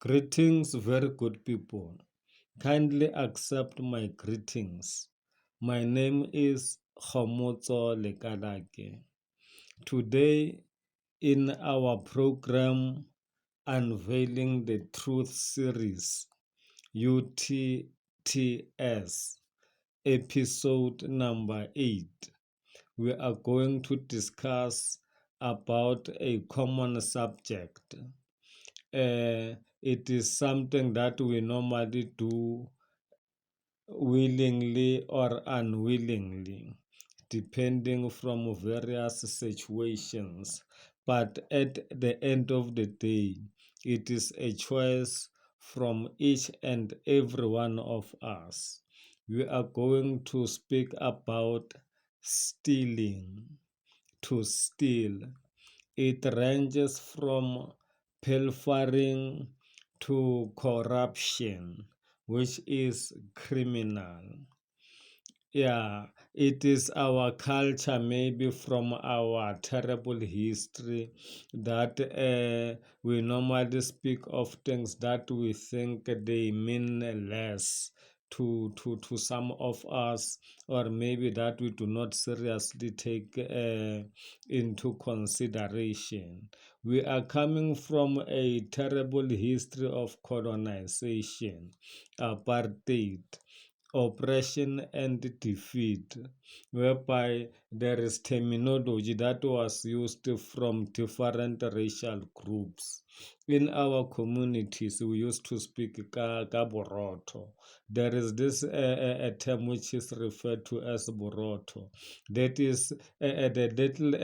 Greetings, very good people. Kindly accept my greetings. My name is Khomotso Lekalake. Today, in our program Unveiling the Truth series, UTTS, episode number 8, we are going to discuss about a common subject. It is something that we normally do willingly or unwillingly, depending from various situations. But at the end of the day, it is a choice from each and every one of us. We are going to speak about stealing. To steal, it ranges from pilfering to corruption, which is criminal. Yeah, it is our culture, maybe from our terrible history, that we normally speak of things that we think they mean less to some of us, or maybe that we do not seriously take into consideration. We are coming from a terrible history of colonization, apartheid, oppression and defeat, whereby there is terminology that was used from different racial groups. In our communities, we used to speak ka boroto. There is this a term which is referred to as boroto. That is the little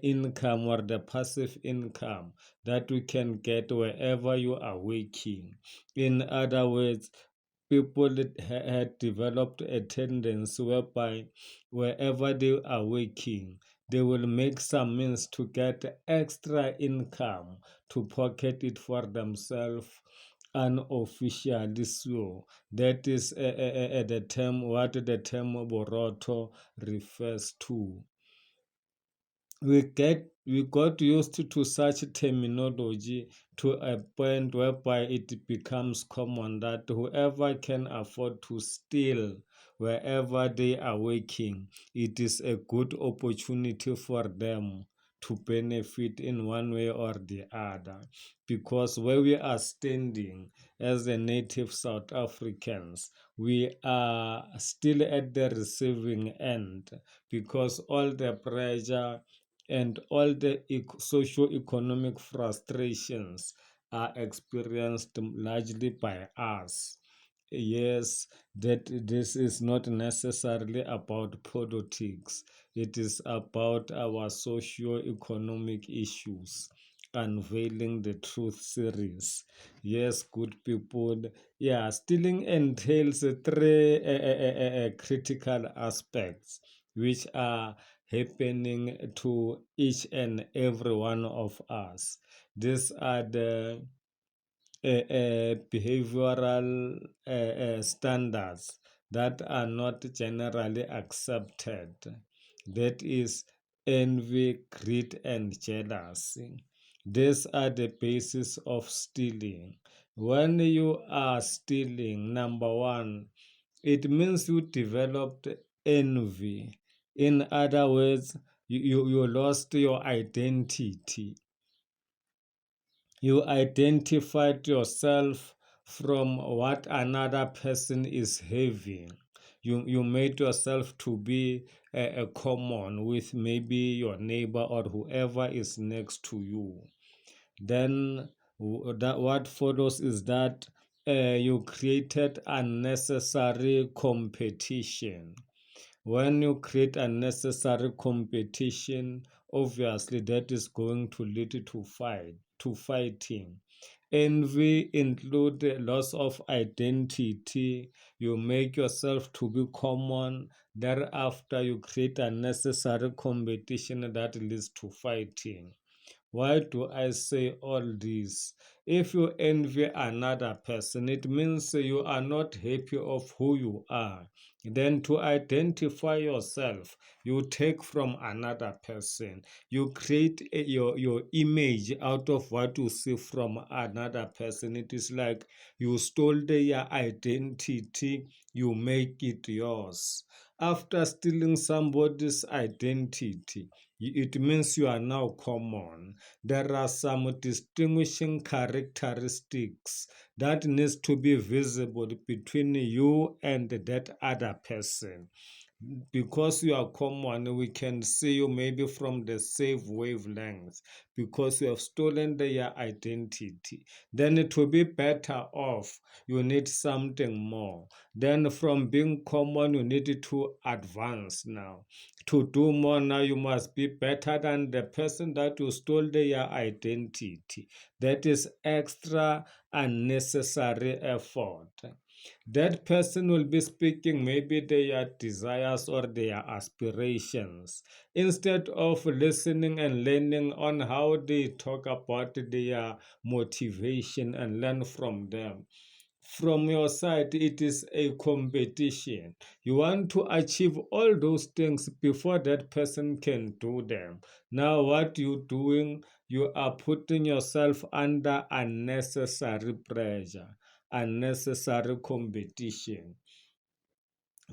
income or the passive income that we can get wherever you are working. In other words, people that had developed a tendency whereby wherever they are working, they will make some means to get extra income to pocket it for themselves unofficially. So that is the term, what the term boroto refers to. We got used to such terminology to a point whereby it becomes common that whoever can afford to steal wherever they are working, it is a good opportunity for them to benefit in one way or the other. Because where we are standing as the native South Africans, we are still at the receiving end, because all the pressure and all the socio-economic frustrations are experienced largely by us. Yes, that this is not necessarily about politics. It is about our socio-economic issues. Unveiling the Truth series. Yes, good people. Yeah, stealing entails three critical aspects, which are happening to each and every one of us. These are the behavioral standards that are not generally accepted. That is envy, greed, and jealousy. These are the basis of stealing. When you are stealing, number one, it means you developed envy. In other words, you lost your identity. You identified yourself from what another person is having. You made yourself to be a common with maybe your neighbor or whoever is next to you. Then what follows is that you created unnecessary competition. When you create unnecessary competition, obviously that is going to lead to fighting. Envy include loss of identity. You make yourself to be common. Thereafter, you create unnecessary competition that leads to fighting. Why do I say all this? If you envy another person, it means you are not happy of who you are. Then to identify yourself, you take from another person. You create your image out of what you see from another person. It is like you stole their identity, you make it yours. After stealing somebody's identity, it means you are now common. There are some distinguishing characteristics that needs to be visible between you and that other person. Because you are common, we can see you maybe from the same wavelength because you have stolen their identity. Then to be better off, you need something more. Then from being common, you need to advance now. To do more now, you must be better than the person that you stole their identity. That is extra unnecessary effort. That person will be speaking maybe their desires or their aspirations instead of listening and learning on how they talk about their motivation and learn from them. From your side, it is a competition. You want to achieve all those things before that person can do them. Now what you doing, you are putting yourself under unnecessary pressure, unnecessary competition,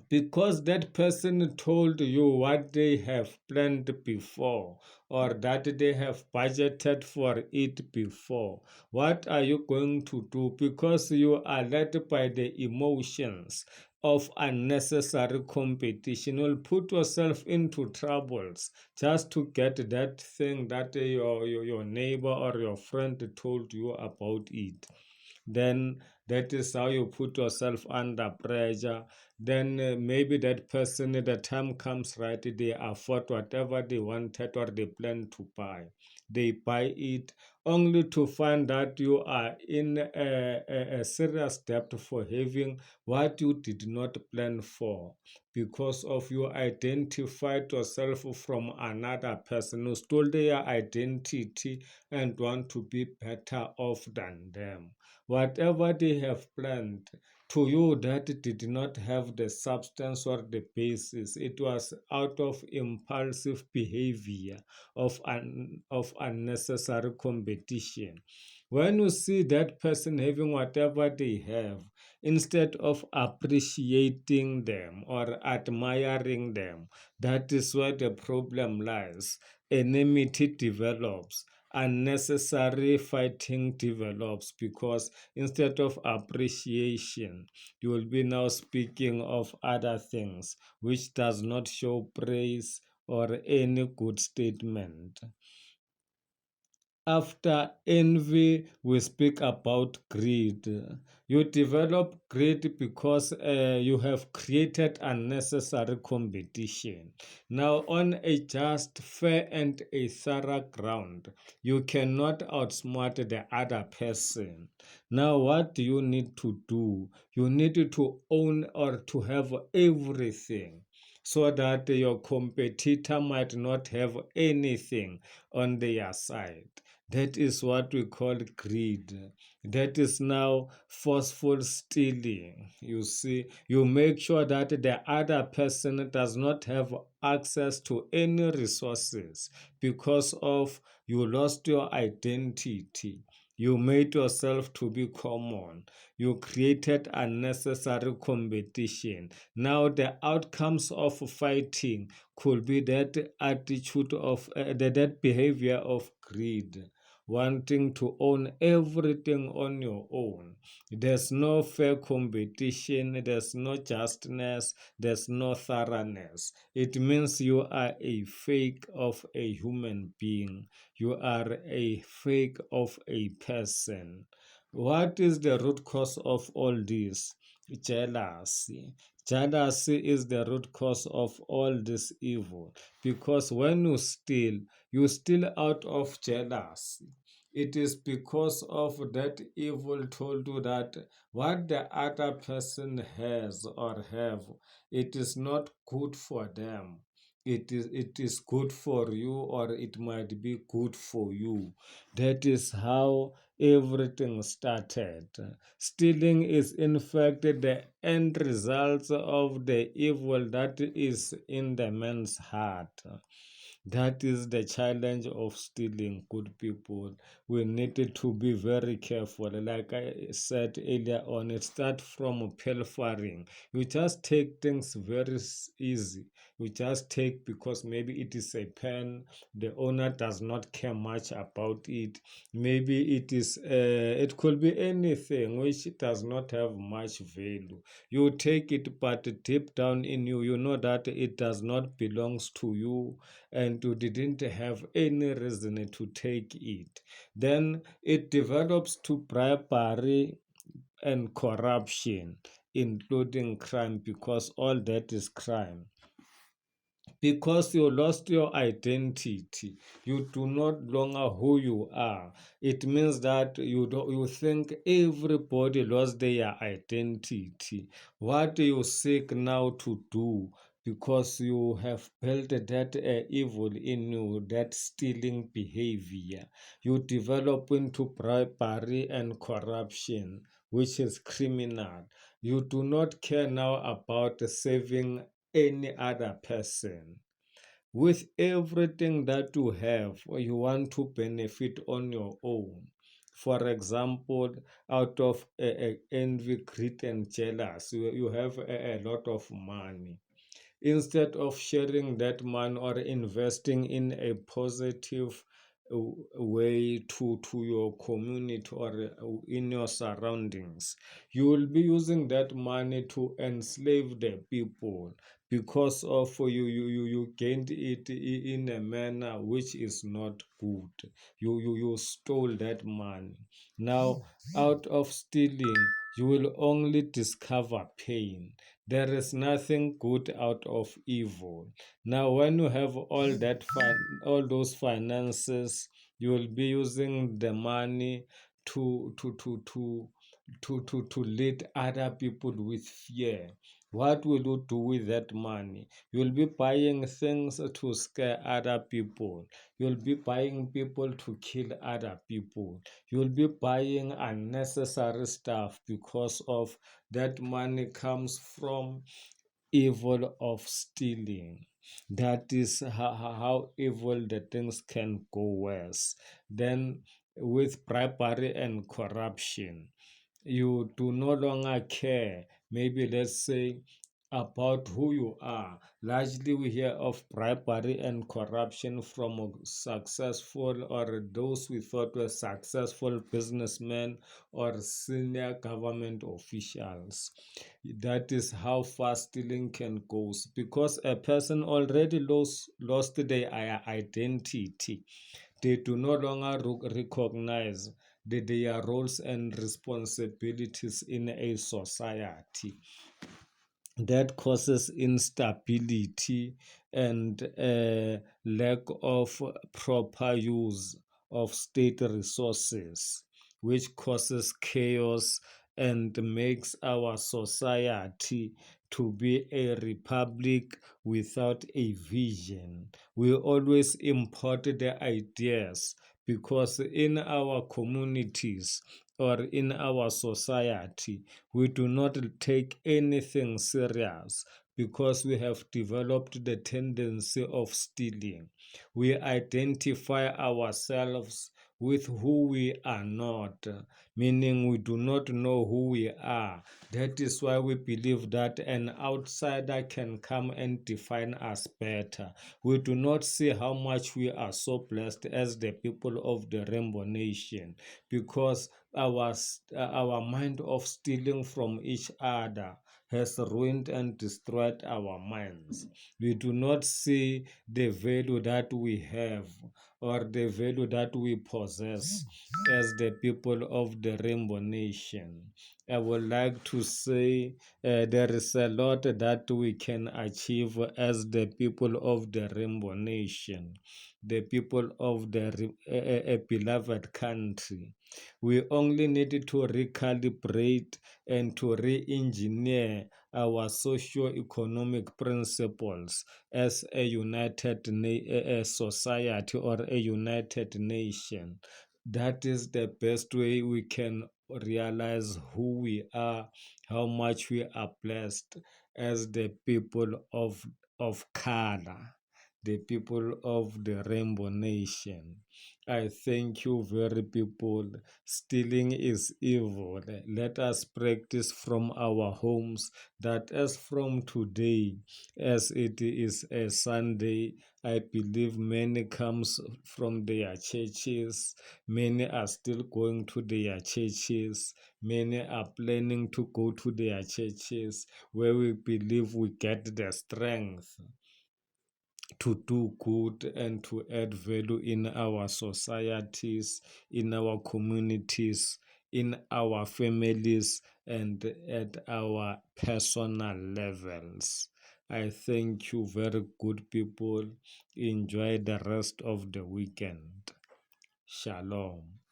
because that person told you what they have planned before or that they have budgeted for it before. What are you going to do? Because you are led by the emotions of unnecessary competition, you will put yourself into troubles just to get that thing that your neighbor or your friend told you about it. Then that is how you put yourself under pressure. Then maybe that person, the time comes, right, they afford whatever they wanted or they plan to buy. They buy it only to find that you are in a serious debt for having what you did not plan for, because of you identified yourself from another person who stole their identity and want to be better off than them. Whatever they have planned, to you that did not have the substance or the basis. It was out of impulsive behavior of unnecessary competition. When you see that person having whatever they have, instead of appreciating them or admiring them, that is where the problem lies. Enmity develops, unnecessary fighting develops, because instead of appreciation, you will be now speaking of other things which does not show praise or any good statement. After envy, we speak about greed. You develop greed because you have created unnecessary competition. Now, on a just, fair, and a thorough ground, you cannot outsmart the other person. Now, what do you need to do? You need to own or to have everything so that your competitor might not have anything on their side. That is what we call greed. That is now forceful stealing. You see, you make sure that the other person does not have access to any resources because of you lost your identity. You made yourself to be common. You created unnecessary competition. Now the outcomes of fighting could be that attitude of that behavior of greed, wanting to own everything on your own. There's no fair competition, there's no justness, there's no thoroughness. It means you are a fake of a human being, you are a fake of a person. What is the root cause of all this? Jealousy. Jealousy is the root cause of all this evil, because when you steal out of jealousy. It is because of that evil told you that what the other person has or have, it is not good for them. it is good for you, or it might be good for you. That is how everything started. Stealing is in fact the end result of the evil that is in the man's heart. That is the challenge of stealing, good people. We need to be very careful. Like I said earlier on, it starts from pilfering. You just take things very easy. You just take because maybe it is a pen, the owner does not care much about it. Maybe it could be anything which does not have much value. You take it, but deep down in you, you know that it does not belongs to you, and you didn't have any reason to take it. Then it develops to bribery and corruption, including crime, because all that is crime. Because you lost your identity, you do not longer who you are. It means that you think everybody lost their identity. What do you seek now to do, because you have built that evil in you, that stealing behavior, you develop into bribery and corruption, which is criminal. You do not care now about saving any other person. With everything that you have, you want to benefit on your own. For example, out of envy, greed, and jealous, you have a lot of money. Instead of sharing that money or investing in a positive way to your community or in your surroundings, you will be using that money to enslave the people, because of you gained it in a manner which is not good. You stole that money. Now, out of stealing, you will only discover pain. There is nothing good out of evil. Now, when you have all those finances, you will be using the money to to to to to lead other people with fear. What will you do with that money? You'll be buying things to scare other people. You'll be buying people to kill other people. You'll be buying unnecessary stuff, because of that money comes from evil of stealing. That is how evil the things can go worse. Then, with bribery and corruption, you do no longer care, maybe let's say, about who you are. Largely, we hear of bribery and corruption from successful, or those we thought were successful businessmen or senior government officials. That is how far stealing can go, because a person already lost their identity. They do no longer recognize their roles and responsibilities in a society. That causes instability and lack of proper use of state resources, which causes chaos and makes our society to be a republic without a vision. We always import the ideas, because in our communities or in our society, we do not take anything serious, because we have developed the tendency of stealing. We identify ourselves with who we are not, meaning we do not know who we are. That is why we believe that an outsider can come and define us better. We do not see how much we are so blessed as the people of the Rainbow Nation, because our mind of stealing from each other has ruined and destroyed our minds. We do not see the value that we have, or the value that we possess as the people of the Rainbow Nation. I would like to say there is a lot that we can achieve as the people of the Rainbow Nation. the people of the beloved country. We only need to recalibrate and to re-engineer our socio-economic principles as a united society or a united nation. That is the best way we can realize who we are, how much we are blessed as the people of color, the people of the Rainbow Nation. I thank you, very people. Stealing is evil. Let us practice from our homes that as from today, as it is a Sunday, I believe many comes from their churches. Many are still going to their churches. Many are planning to go to their churches where we believe we get the strength to do good and to add value in our societies, in our communities, in our families, and at our personal levels. I thank you, very good people. Enjoy the rest of the weekend. Shalom.